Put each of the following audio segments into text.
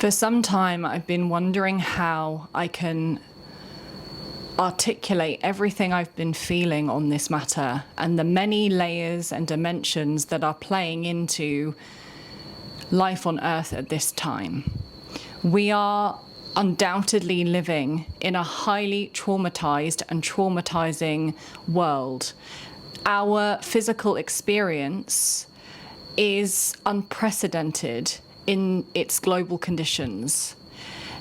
For some time, I've been wondering how I can articulate everything I've been feeling on this matter and the many layers and dimensions that are playing into life on Earth at this time. We are undoubtedly living in a highly traumatized and traumatizing world. Our physical experience is unprecedented in its global conditions.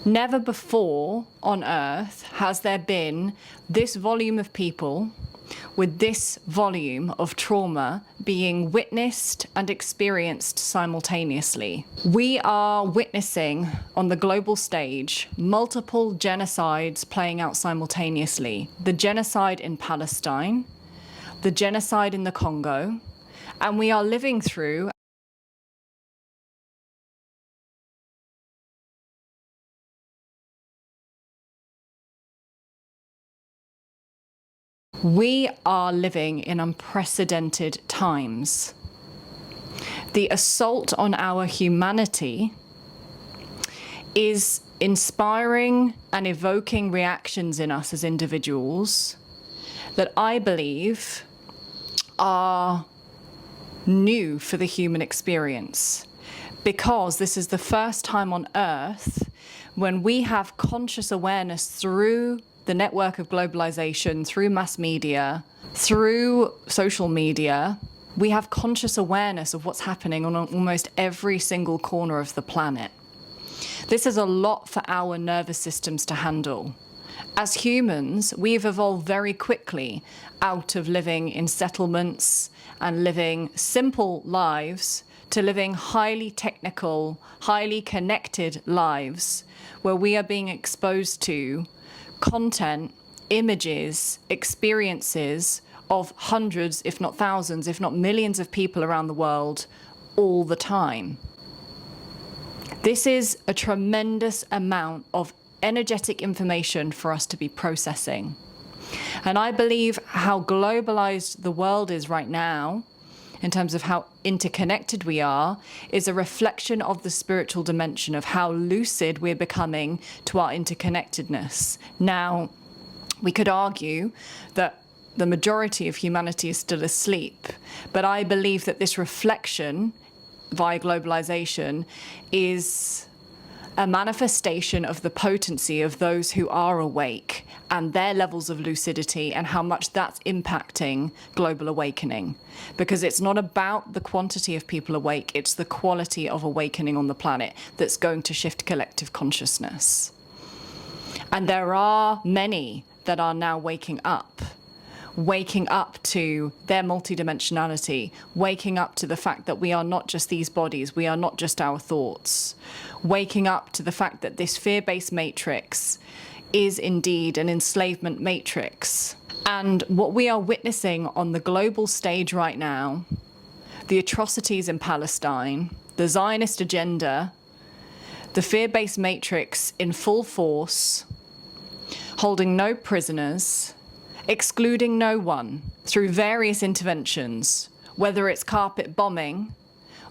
Never before on Earth has there been this volume of people with this volume of trauma being witnessed and experienced simultaneously. We are witnessing on the global stage multiple genocides playing out simultaneously. The genocide in Palestine, the genocide in the Congo, and we are living through We are living in unprecedented times. The assault on our humanity is inspiring and evoking reactions in us as individuals that I believe are new for the human experience, because this is the first time on Earth when we have conscious awareness through the network of globalization, through mass media, through social media. We have conscious awareness of what's happening on almost every single corner of the planet. This is a lot for our nervous systems to handle. As humans, we've evolved very quickly out of living in settlements and living simple lives to living highly technical, highly connected lives where we are being exposed to content, images, experiences of hundreds, if not thousands, if not millions of people around the world all the time. This is a tremendous amount of energetic information for us to be processing. And I believe how globalized the world is right now, in terms of how interconnected we are, is a reflection of the spiritual dimension of how lucid we're becoming to our interconnectedness. Now, we could argue that the majority of humanity is still asleep, but I believe that this reflection via globalization is a manifestation of the potency of those who are awake and their levels of lucidity and how much that's impacting global awakening. Because it's not about the quantity of people awake, it's the quality of awakening on the planet that's going to shift collective consciousness. And there are many that are now waking up to their multidimensionality, waking up to the fact that we are not just these bodies, we are not just our thoughts, waking up to the fact that this fear-based matrix is indeed an enslavement matrix. And what we are witnessing on the global stage right now, the atrocities in Palestine, the Zionist agenda, the fear-based matrix in full force, holding no prisoners, excluding no one through various interventions, whether it's carpet bombing,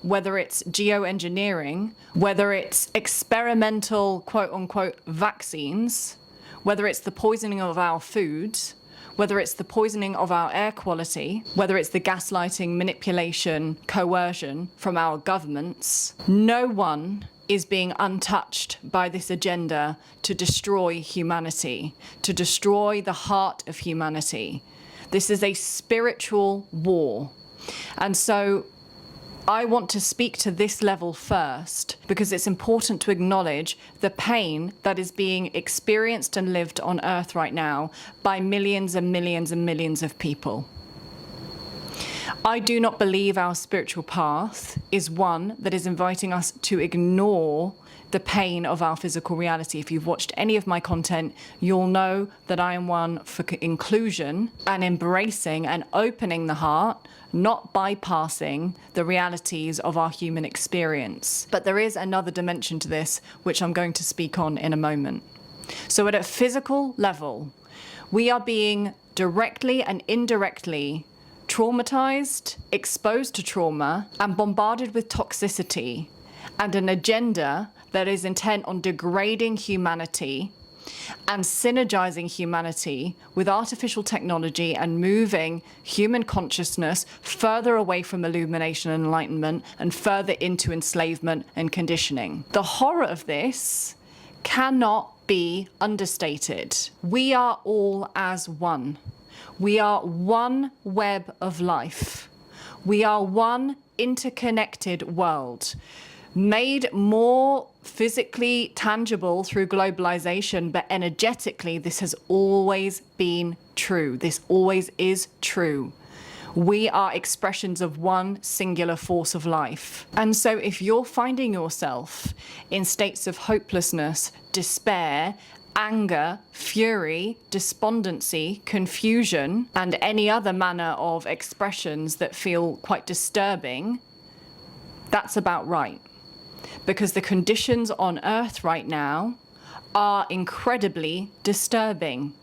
whether it's geoengineering, whether it's experimental quote-unquote vaccines, whether it's the poisoning of our foods, whether it's the poisoning of our air quality, whether it's the gaslighting, manipulation, coercion from our governments. No one is being untouched by this agenda to destroy humanity, to destroy the heart of humanity. This is a spiritual war. And so I want to speak to this level first, because it's important to acknowledge the pain that is being experienced and lived on Earth right now by millions and millions and millions of people. I do not believe our spiritual path is one that is inviting us to ignore the pain of our physical reality. If you've watched any of my content, you'll know that I am one for inclusion and embracing and opening the heart, not bypassing the realities of our human experience. But there is another dimension to this, which I'm going to speak on in a moment. So at a physical level, we are being directly and indirectly traumatized, exposed to trauma, and bombarded with toxicity and an agenda that is intent on degrading humanity and synergizing humanity with artificial technology and moving human consciousness further away from illumination and enlightenment and further into enslavement and conditioning. The horror of this cannot be understated. We are all as one. We are one web of life. We are one interconnected world, made more physically tangible through globalization, but energetically, this has always been true. This always is true. We are expressions of one singular force of life. And so if you're finding yourself in states of hopelessness, despair, anger, fury, despondency, confusion, and any other manner of expressions that feel quite disturbing, that's about right. Because the conditions on Earth right now are incredibly disturbing.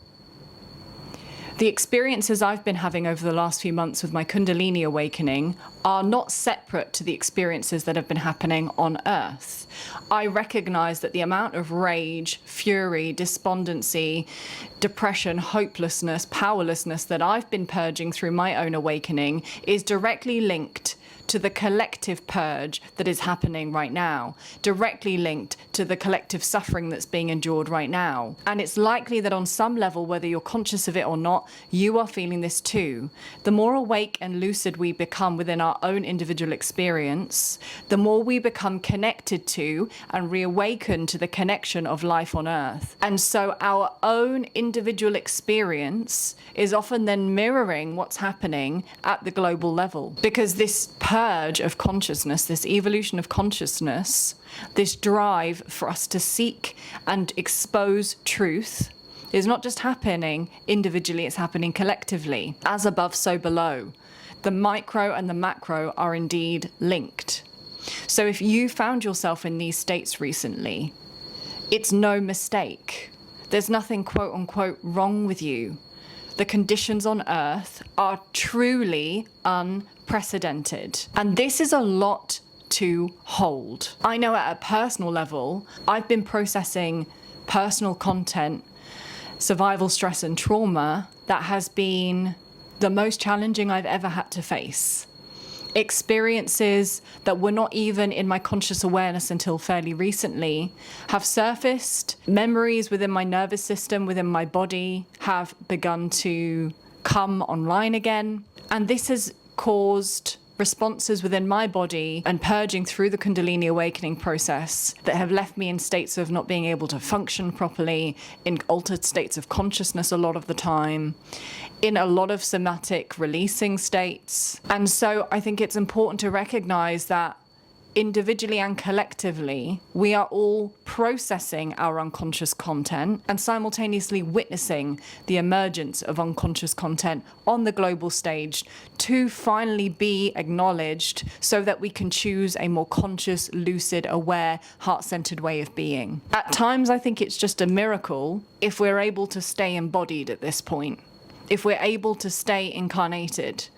The experiences I've been having over the last few months with my Kundalini awakening are not separate to the experiences that have been happening on Earth. I recognize that the amount of rage, fury, despondency, depression, hopelessness, powerlessness that I've been purging through my own awakening is directly linked to the collective purge that is happening right now, directly linked to the collective suffering that's being endured right now. And it's likely that on some level, whether you're conscious of it or not, you are feeling this too. The more awake and lucid we become within our own individual experience, the more we become connected to and reawaken to the connection of life on Earth. And so our own individual experience is often then mirroring what's happening at the global level. Because this purge of consciousness, this evolution of consciousness, this drive for us to seek and expose truth is not just happening individually, it's happening collectively. As above, so below. The micro and the macro are indeed linked. So if you found yourself in these states recently, it's no mistake. There's nothing quote unquote wrong with you. The conditions on Earth are truly unprecedented. And this is a lot to hold. I know at a personal level, I've been processing personal content, survival, stress, and trauma that has been the most challenging I've ever had to face. Experiences that were not even in my conscious awareness until fairly recently have surfaced. Memories within my nervous system, within my body, have begun to come online again. And this has caused responses within my body and purging through the Kundalini awakening process that have left me in states of not being able to function properly, in altered states of consciousness a lot of the time, in a lot of somatic releasing states. And so I think it's important to recognize that individually and collectively, we are all processing our unconscious content and simultaneously witnessing the emergence of unconscious content on the global stage to finally be acknowledged so that we can choose a more conscious, lucid, aware, heart-centered way of being. At times, I think it's just a miracle if we're able to stay embodied at this point, if we're able to stay incarnated.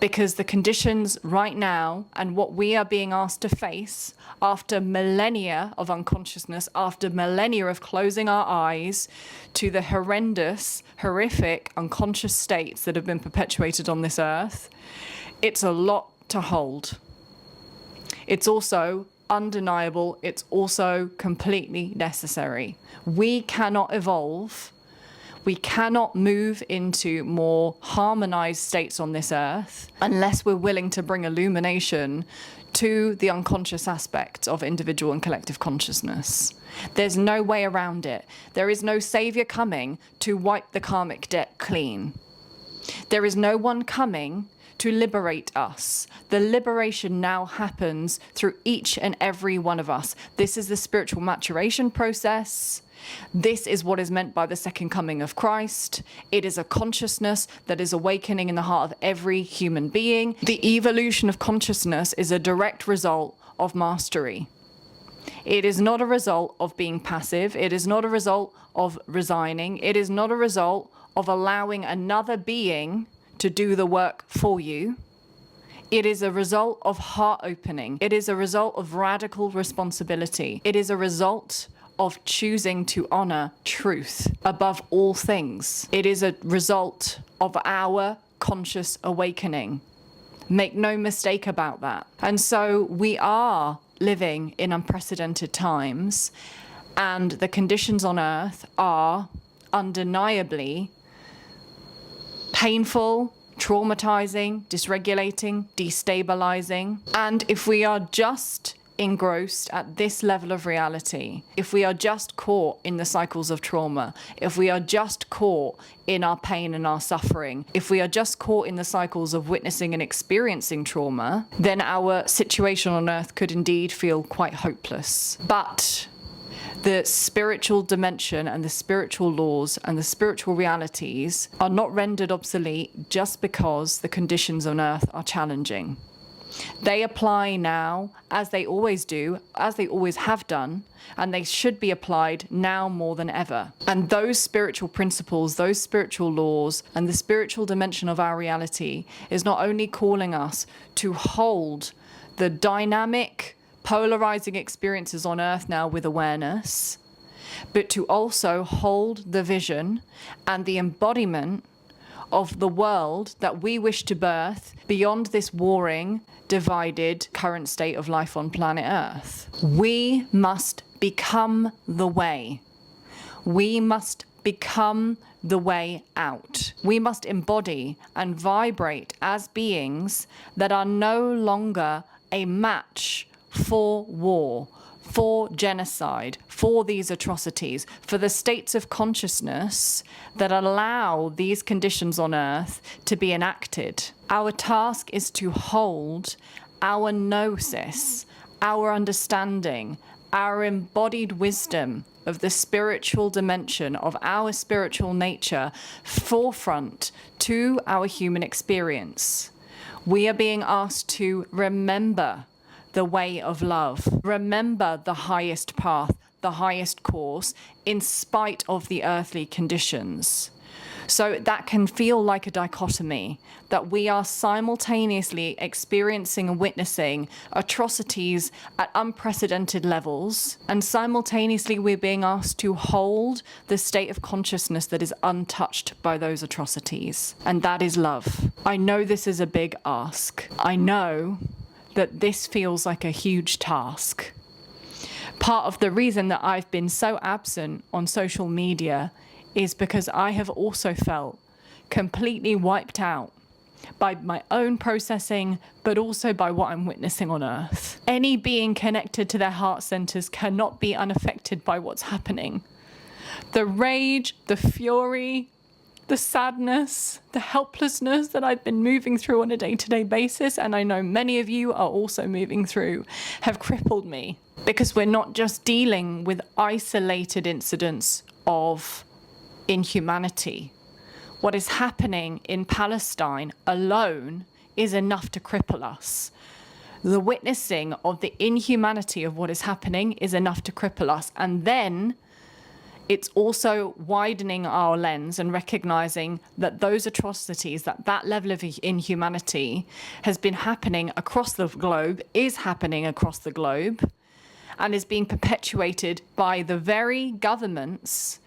Because the conditions right now and what we are being asked to face after millennia of unconsciousness, after millennia of closing our eyes to the horrendous, horrific, unconscious states that have been perpetuated on this earth, it's a lot to hold. It's also undeniable. It's also completely necessary. We cannot evolve. We cannot move into more harmonized states on this earth unless we're willing to bring illumination to the unconscious aspects of individual and collective consciousness. There's no way around it. There is no savior coming to wipe the karmic debt clean. There is no one coming to liberate us. The liberation now happens through each and every one of us. This is the spiritual maturation process. This is what is meant by the second coming of Christ. It is a consciousness that is awakening in the heart of every human being. The evolution of consciousness is a direct result of mastery. It is not a result of being passive. It is not a result of resigning. It is not a result of allowing another being to do the work for you. It is a result of heart opening. It is a result of radical responsibility. It is a result of choosing to honor truth above all things. It is a result of our conscious awakening. Make no mistake about that. And so we are living in unprecedented times, and the conditions on earth are undeniably painful, traumatizing, dysregulating, destabilizing. And if we are just engrossed at this level of reality, if we are just caught in the cycles of trauma, if we are just caught in our pain and our suffering, if we are just caught in the cycles of witnessing and experiencing trauma, then our situation on earth could indeed feel quite hopeless. But the spiritual dimension and the spiritual laws and the spiritual realities are not rendered obsolete just because the conditions on earth are challenging. They apply now, as they always do, as they always have done, and they should be applied now more than ever. And those spiritual principles, those spiritual laws, and the spiritual dimension of our reality is not only calling us to hold the dynamic, polarizing experiences on earth now with awareness, but to also hold the vision and the embodiment of the world that we wish to birth beyond this warring, divided current state of life on planet Earth. We must become the way. We must become the way out. We must embody and vibrate as beings that are no longer a match for war, for genocide, for these atrocities, for the states of consciousness that allow these conditions on earth to be enacted. Our task is to hold our gnosis, our understanding, our embodied wisdom of the spiritual dimension of our spiritual nature forefront to our human experience. We are being asked to remember the way of love. Remember the highest path, the highest course, in spite of the earthly conditions. So that can feel like a dichotomy, that we are simultaneously experiencing and witnessing atrocities at unprecedented levels, and simultaneously we're being asked to hold the state of consciousness that is untouched by those atrocities, and that is love. I know this is a big ask. I know that this feels like a huge task. Part of the reason that I've been so absent on social media is because I have also felt completely wiped out by my own processing, but also by what I'm witnessing on earth. Any being connected to their heart centers cannot be unaffected by what's happening. The rage, the fury, the sadness, the helplessness that I've been moving through on a day-to-day basis, and I know many of you are also moving through, have crippled me. Because we're not just dealing with isolated incidents of inhumanity. What is happening in Palestine alone is enough to cripple us. The witnessing of the inhumanity of what is happening is enough to cripple us. And then it's also widening our lens and recognizing that those atrocities, that level of inhumanity has been happening across the globe, is happening across the globe, and is being perpetuated by the very governments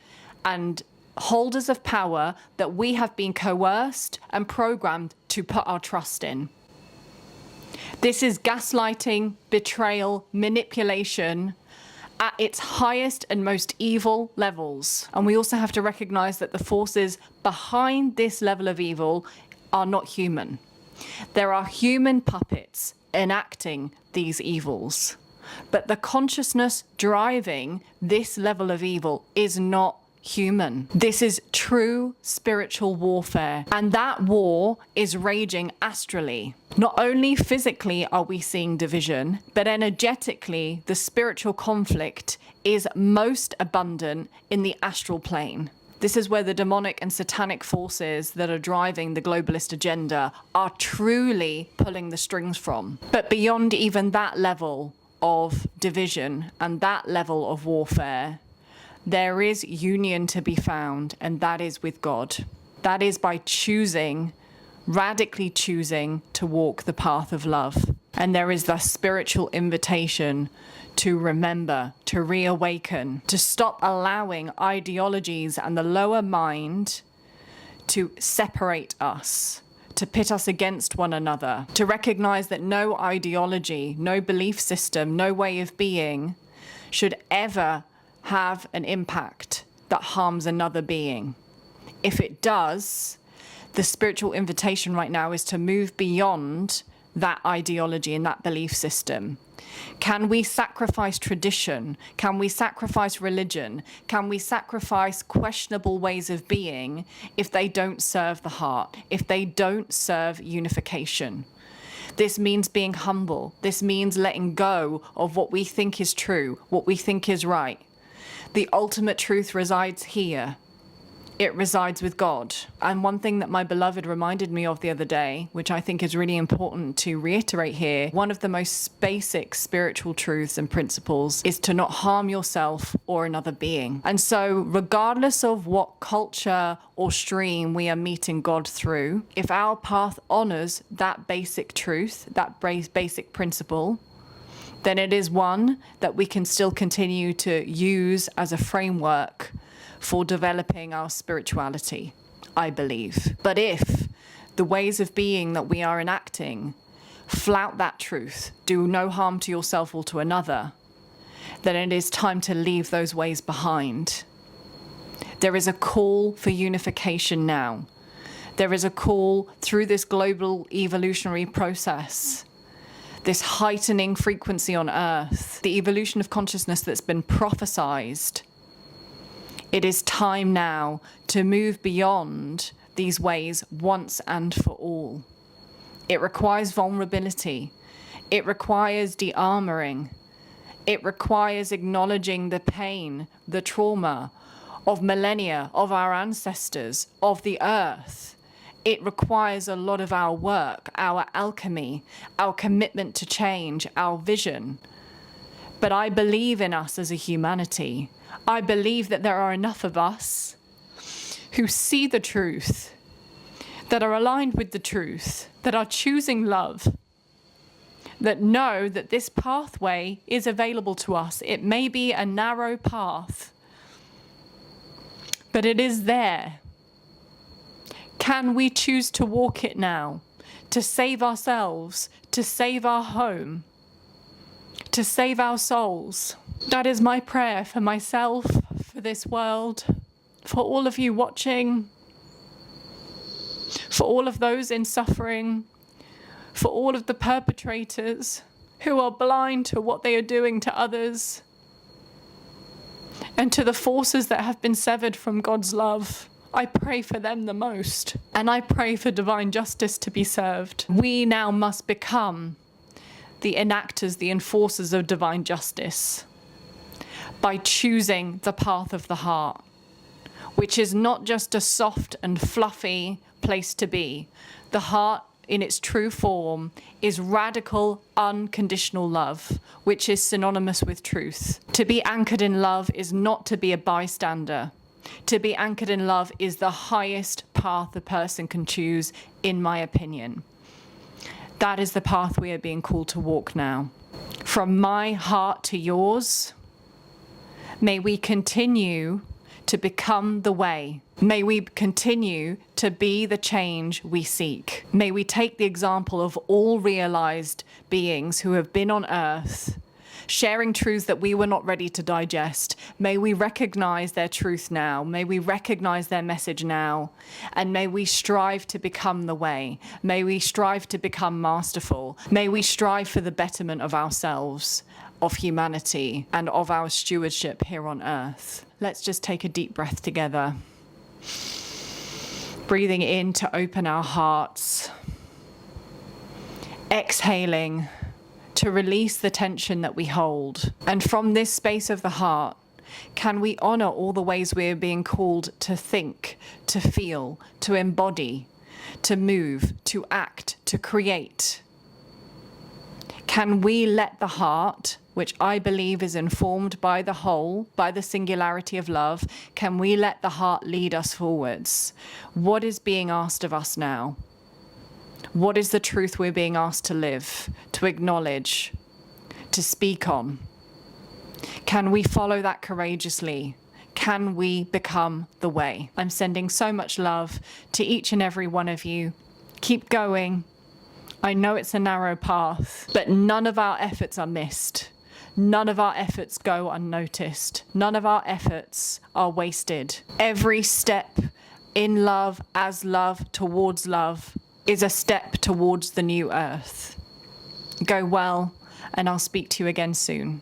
and holders of power that we have been coerced and programmed to put our trust in. This is gaslighting, betrayal, manipulation at its highest and most evil levels. And we also have to recognize that the forces behind this level of evil are not human. There are human puppets enacting these evils. But the consciousness driving this level of evil is not human. This is true spiritual warfare, and that war is raging astrally. Not only physically are we seeing division, but energetically the spiritual conflict is most abundant in the astral plane. This is where the demonic and satanic forces that are driving the globalist agenda are truly pulling the strings from. But beyond even that level of division and that level of warfare, there is union to be found, and that is with God. That is by choosing radically choosing to walk the path of love. And there is the spiritual invitation to remember, to reawaken, to stop allowing ideologies and the lower mind to separate us, to pit us against one another, to recognize that no ideology, no belief system, no way of being should ever have an impact that harms another being. If it does, the spiritual invitation right now is to move beyond that ideology and that belief system. Can we sacrifice tradition? Can we sacrifice religion? Can we sacrifice questionable ways of being if they don't serve the heart, if they don't serve unification? This means being humble. This means letting go of what we think is true, what we think is right. The ultimate truth resides here. It resides with God. And one thing that my beloved reminded me of the other day, which I think is really important to reiterate here, one of the most basic spiritual truths and principles is to not harm yourself or another being. And so regardless of what culture or stream we are meeting God through, if our path honors that basic truth, that basic principle, then it is one that we can still continue to use as a framework for developing our spirituality, I believe. But if the ways of being that we are enacting flout that truth, do no harm to yourself or to another, then it is time to leave those ways behind. There is a call for unification now. There is a call through this global evolutionary process, this heightening frequency on Earth, the evolution of consciousness that's been prophesized. It is time now to move beyond these ways once and for all. It requires vulnerability. It requires de-armoring. It requires acknowledging the pain, the trauma of millennia, of our ancestors, of the earth. It requires a lot of our work, our alchemy, our commitment to change, our vision. But I believe in us as a humanity. I believe that there are enough of us who see the truth, that are aligned with the truth, that are choosing love, that know that this pathway is available to us. It may be a narrow path, but it is there. Can we choose to walk it now, to save ourselves, to save our home, to save our souls? That is my prayer for myself, for this world, for all of you watching, for all of those in suffering, for all of the perpetrators who are blind to what they are doing to others, and to the forces that have been severed from God's love. I pray for them the most, and I pray for divine justice to be served. We now must become the enactors, the enforcers of divine justice, by choosing the path of the heart, which is not just a soft and fluffy place to be. The heart, in its true form, is radical, unconditional love, which is synonymous with truth. To be anchored in love is not to be a bystander. To be anchored in love is the highest path a person can choose, in my opinion. That is the path we are being called to walk now. From my heart to yours, may we continue to become the way. May we continue to be the change we seek. May we take the example of all realized beings who have been on earth, sharing truths that we were not ready to digest. May we recognize their truth now. May we recognize their message now. And may we strive to become the way. May we strive to become masterful. May we strive for the betterment of ourselves, of humanity, and of our stewardship here on earth. Let's just take a deep breath together. Breathing in to open our hearts. Exhaling to release the tension that we hold. And from this space of the heart, can we honor all the ways we are being called to think, to feel, to embody, to move, to act, to create? Can we let the heart, which I believe is informed by the whole, by the singularity of love, can we let the heart lead us forwards? What is being asked of us now? What is the truth we're being asked to live, to acknowledge, to speak on? Can we follow that courageously? Can we become the way? I'm sending so much love to each and every one of you. Keep going. I know it's a narrow path, but none of our efforts are missed. None of our efforts go unnoticed. None of our efforts are wasted. Every step in love, as love, towards love, is a step towards the new earth. Go well, and I'll speak to you again soon.